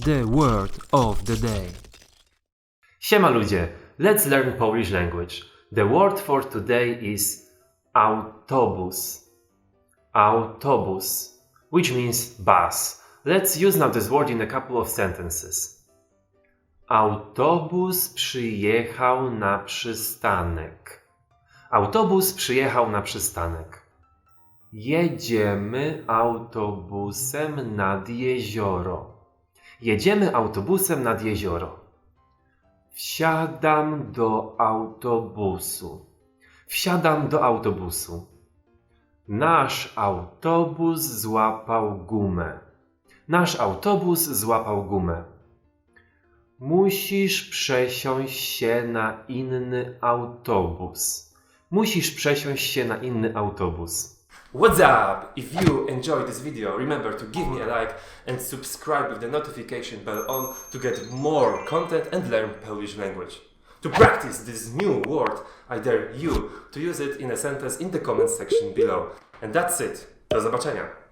The word of the day. Siema ludzie, let's learn Polish language. The word for today is autobus. Autobus, which means bus. Let's use now this word in a couple of sentences. Autobus przyjechał na przystanek. Autobus przyjechał na przystanek. Jedziemy autobusem nad jezioro. Jedziemy autobusem nad jezioro. Wsiadam do autobusu. Wsiadam do autobusu. Nasz autobus złapał gumę. Nasz autobus złapał gumę. Musisz przesiąść się na inny autobus. Musisz przesiąść się na inny autobus. What's up? If you enjoyed this video, remember to give me a like and subscribe with the notification bell on to get more content and learn Polish language. To practice this new word, I dare you to use it in a sentence in the comment section below. And that's it. Do zobaczenia.